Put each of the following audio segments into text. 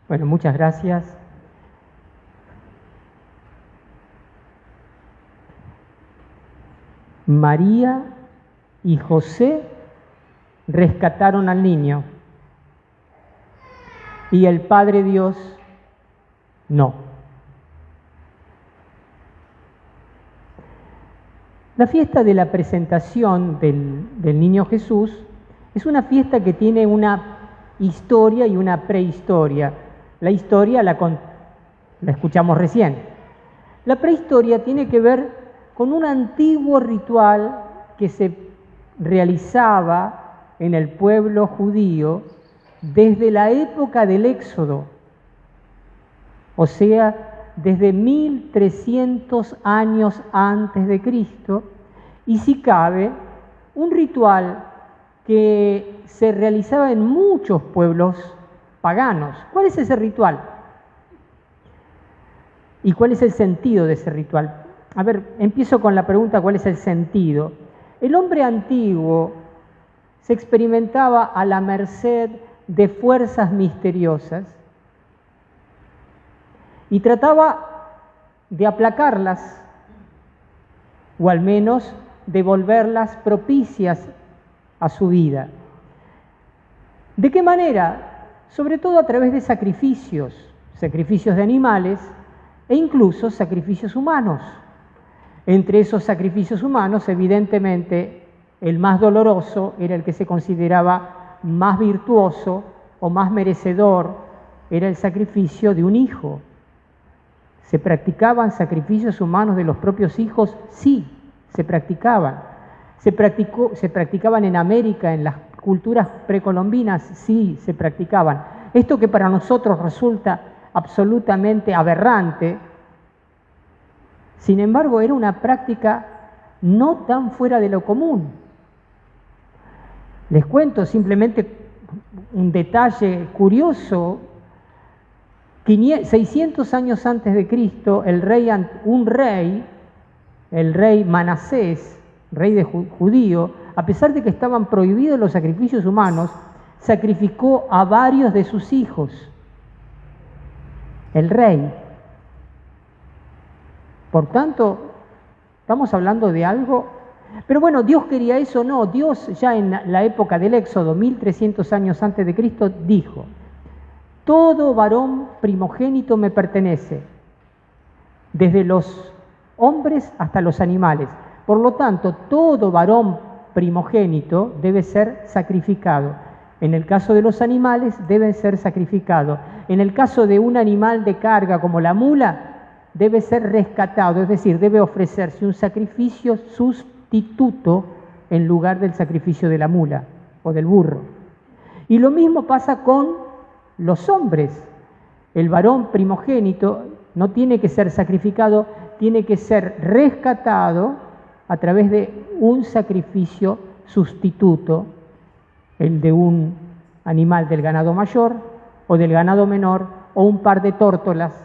Bueno, muchas gracias. María y José rescataron al niño y el Padre Dios no. La fiesta de la presentación del niño Jesús es una fiesta que tiene una historia y una prehistoria. La historia la escuchamos recién. La prehistoria tiene que ver con un antiguo ritual que se realizaba en el pueblo judío desde la época del Éxodo, o sea, desde 1300 años antes de Cristo, y si cabe, un ritual que se realizaba en muchos pueblos paganos. ¿Cuál es ese ritual? ¿Y cuál es el sentido de ese ritual? A ver, empiezo con la pregunta, ¿cuál es el sentido? El hombre antiguo se experimentaba a la merced de fuerzas misteriosas y trataba de aplacarlas, o al menos de volverlas propicias a su vida. ¿De qué manera? Sobre todo a través de sacrificios de animales e incluso sacrificios humanos. Entre esos sacrificios humanos, evidentemente, el más doloroso era el que se consideraba más virtuoso o más merecedor, era el sacrificio de un hijo. ¿Se practicaban sacrificios humanos de los propios hijos? Sí, se practicaban. ¿Se practicaban en América, en las culturas precolombinas? Sí, se practicaban. Esto que para nosotros resulta absolutamente aberrante, sin embargo, era una práctica no tan fuera de lo común. Les cuento simplemente un detalle curioso. 600 años antes de Cristo, el rey Manasés, rey judío, a pesar de que estaban prohibidos los sacrificios humanos, sacrificó a varios de sus hijos. El rey. Por tanto, estamos hablando de algo. Pero bueno, ¿Dios quería eso? No, Dios ya en la época del Éxodo, 1300 años antes de Cristo, dijo: todo varón primogénito me pertenece, desde los hombres hasta los animales. Por lo tanto, todo varón primogénito debe ser sacrificado. En el caso de los animales, debe ser sacrificado. En el caso de un animal de carga como la mula, debe ser rescatado, es decir, debe ofrecerse un sacrificio sustituto en lugar del sacrificio de la mula o del burro. Y lo mismo pasa con los hombres. El varón primogénito no tiene que ser sacrificado, tiene que ser rescatado a través de un sacrificio sustituto, el de un animal del ganado mayor o del ganado menor o un par de tórtolas.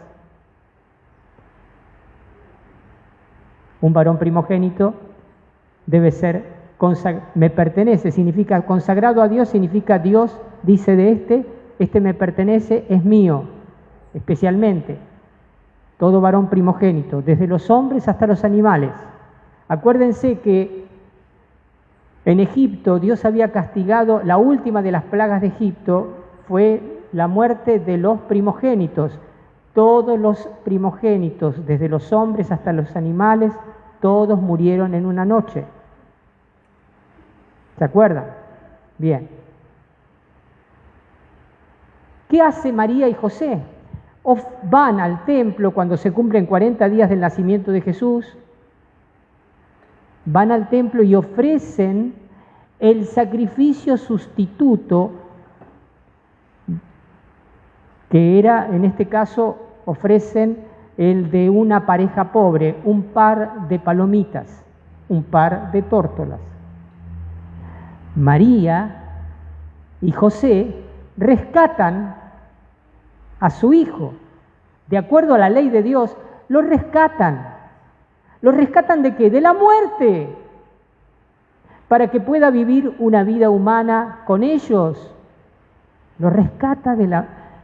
Un varón primogénito debe ser me pertenece, significa consagrado a Dios, significa Dios dice de este me pertenece, es mío, especialmente. Todo varón primogénito, desde los hombres hasta los animales. Acuérdense que en Egipto Dios había castigado, la última de las plagas de Egipto fue la muerte de los primogénitos. Todos los primogénitos, desde los hombres hasta los animales, todos murieron en una noche. ¿Se acuerdan? Bien. ¿Qué hace María y José? Van al templo cuando se cumplen 40 días del nacimiento de Jesús. Van al templo y ofrecen el sacrificio sustituto, que era, en este caso, ofrecen el de una pareja pobre, un par de palomitas, un par de tórtolas. María y José rescatan a su hijo. De acuerdo a la ley de Dios, lo rescatan. ¿Lo rescatan de qué? De la muerte, para que pueda vivir una vida humana con ellos. Lo rescata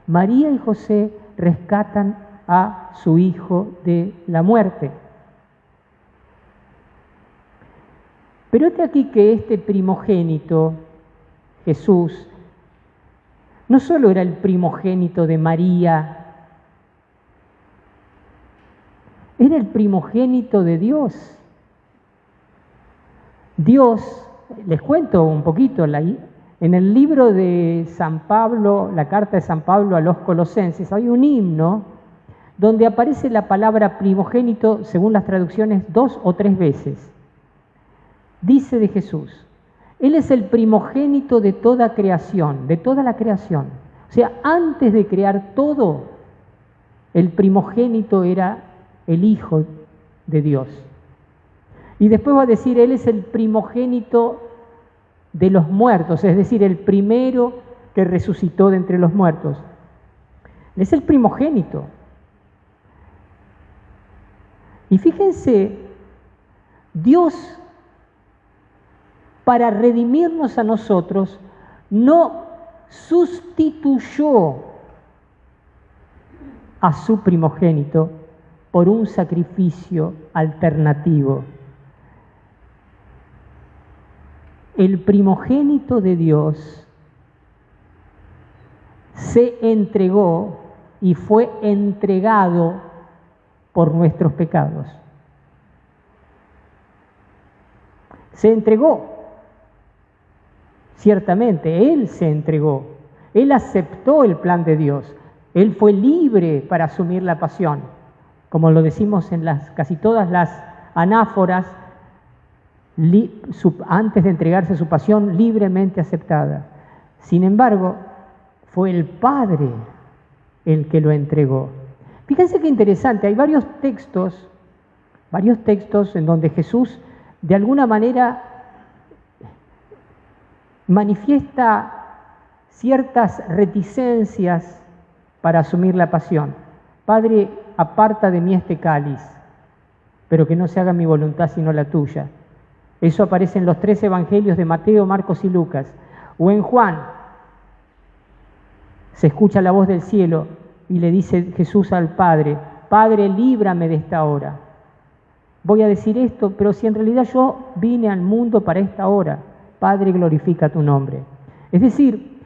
María y José rescatan a su hijo de la muerte. Pero este aquí que este primogénito, Jesús, no solo era el primogénito de María, era el primogénito de Dios. Dios, les cuento un poquito, en el libro de San Pablo, la carta de San Pablo a los Colosenses, hay un himno donde aparece la palabra primogénito, según las traducciones, 2 o 3 veces. Dice de Jesús, Él es el primogénito de toda creación, de toda la creación. O sea, antes de crear todo, el primogénito era el Hijo de Dios. Y después va a decir, Él es el primogénito de los muertos, es decir, el primero que resucitó de entre los muertos. Él es el primogénito. Y fíjense, Dios, para redimirnos a nosotros, no sustituyó a su primogénito por un sacrificio alternativo. El primogénito de Dios se entregó y fue entregado por nuestros pecados. Se entregó. Ciertamente, Él se entregó. Él aceptó el plan de Dios. Él fue libre para asumir la pasión. Como lo decimos en casi todas las anáforas, antes de entregarse su pasión libremente aceptada. Sin embargo, fue el Padre el que lo entregó. Fíjense qué interesante, hay varios textos en donde Jesús de alguna manera manifiesta ciertas reticencias para asumir la pasión. Padre, aparta de mí este cáliz, pero que no se haga mi voluntad sino la tuya. Eso aparece en los 3 evangelios de Mateo, Marcos y Lucas. O en Juan, se escucha la voz del cielo y le dice Jesús al Padre, Padre, líbrame de esta hora. Voy a decir esto, pero si en realidad yo vine al mundo para esta hora, Padre, glorifica tu nombre. Es decir,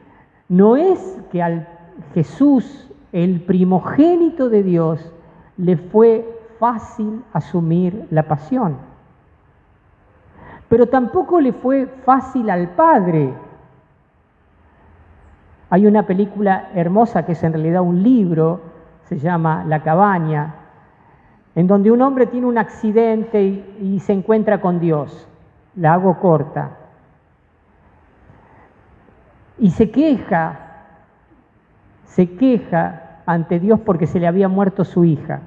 no es que al Jesús, el primogénito de Dios, le fue fácil asumir la pasión. Pero tampoco le fue fácil al Padre. Hay una película hermosa que es en realidad un libro, se llama La cabaña, en donde un hombre tiene un accidente y se encuentra con Dios. La hago corta. Y se queja ante Dios porque se le había muerto su hija.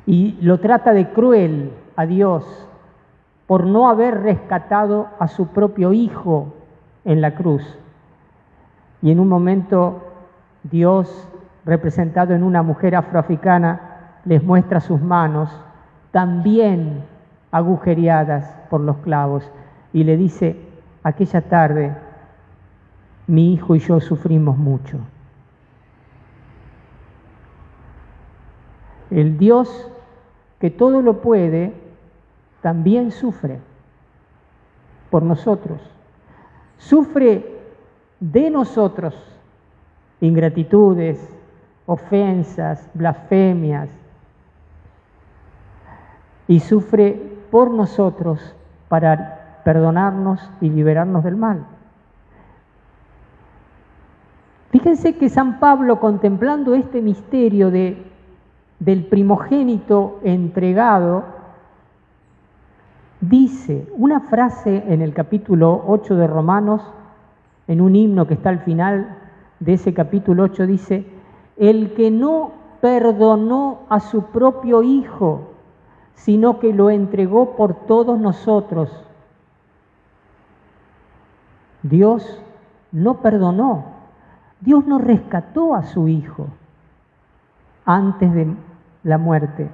Y lo trata de cruel a Dios por no haber rescatado a su propio hijo en la cruz. Y en un momento Dios, representado en una mujer afroafricana, les muestra sus manos, también agujereadas por los clavos, y le dice, aquella tarde mi hijo y yo sufrimos mucho. El Dios que todo lo puede, también sufre por nosotros. Sufre de nosotros ingratitudes, ofensas, blasfemias, y sufre por nosotros para perdonarnos y liberarnos del mal. Fíjense que San Pablo, contemplando este misterio del primogénito entregado, dice una frase en el capítulo 8 de Romanos, en un himno que está al final de ese capítulo 8, dice, el que no perdonó a su propio Hijo, sino que lo entregó por todos nosotros. Dios no perdonó, Dios no rescató a su Hijo antes de la muerte.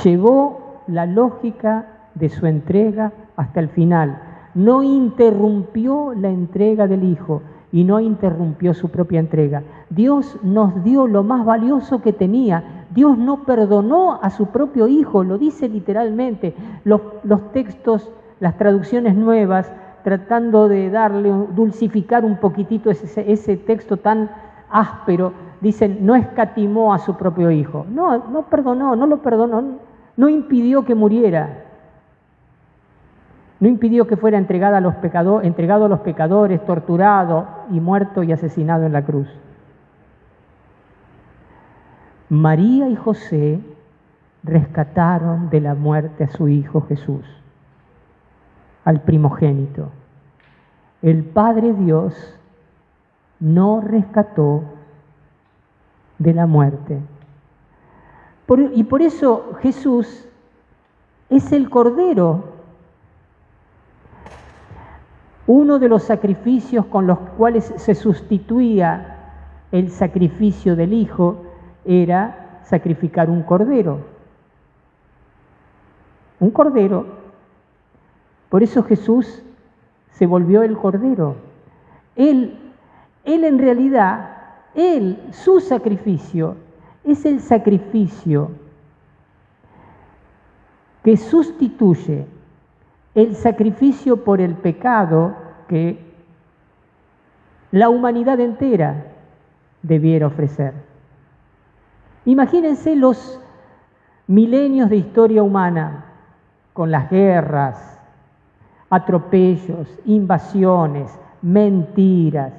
Llevó la lógica de su entrega hasta el final. no interrumpió la entrega del Hijo y no interrumpió su propia entrega. Dios nos dio lo más valioso que tenía. Dios no perdonó a su propio Hijo, lo dice literalmente. Los textos, las traducciones nuevas, tratando de dulcificar un poquitito ese texto tan áspero, dicen, no escatimó a su propio Hijo. No lo perdonó, no impidió que muriera. No impidió que fuera entregado a los pecadores, torturado y muerto y asesinado en la cruz. María y José rescataron de la muerte a su Hijo Jesús, al primogénito. El Padre Dios no rescató de la muerte. Y por eso Jesús es el Cordero. Uno de los sacrificios con los cuales se sustituía el sacrificio del Hijo era sacrificar un cordero. Un cordero. Por eso Jesús se volvió el Cordero. Él en realidad, su sacrificio, es el sacrificio que sustituye el sacrificio por el pecado que la humanidad entera debiera ofrecer. Imagínense los milenios de historia humana, con las guerras, atropellos, invasiones, mentiras,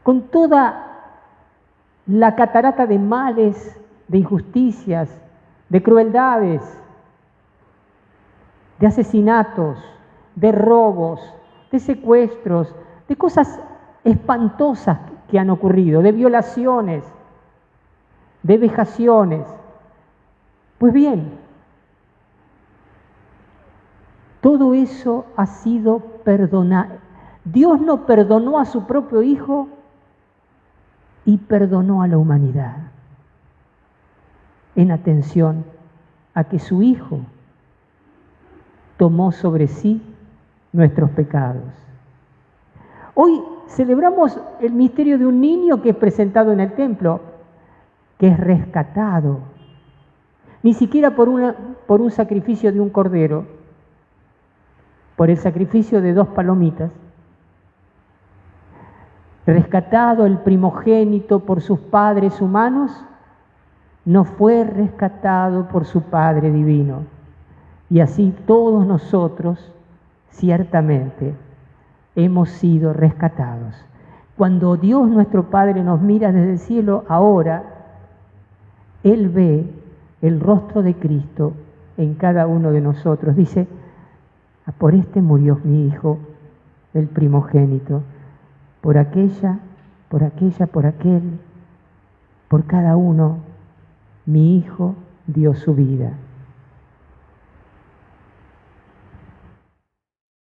con toda la catarata de males, de injusticias, de crueldades, de asesinatos, de robos, de secuestros, de cosas espantosas que han ocurrido, de violaciones, de vejaciones. Pues bien, todo eso ha sido perdonado. Dios no perdonó a su propio Hijo y perdonó a la humanidad, en atención a que su Hijo tomó sobre sí nuestros pecados. Hoy celebramos el misterio de un niño que es presentado en el templo, que es rescatado, ni siquiera por un sacrificio de un cordero, por el sacrificio de 2 palomitas, rescatado el primogénito por sus padres humanos, no fue rescatado por su Padre divino. Y así todos nosotros, ciertamente, hemos sido rescatados. Cuando Dios nuestro Padre nos mira desde el cielo, ahora, Él ve el rostro de Cristo en cada uno de nosotros. Dice, por este murió mi Hijo, el primogénito, por aquella, por aquel, por cada uno, mi Hijo dio su vida.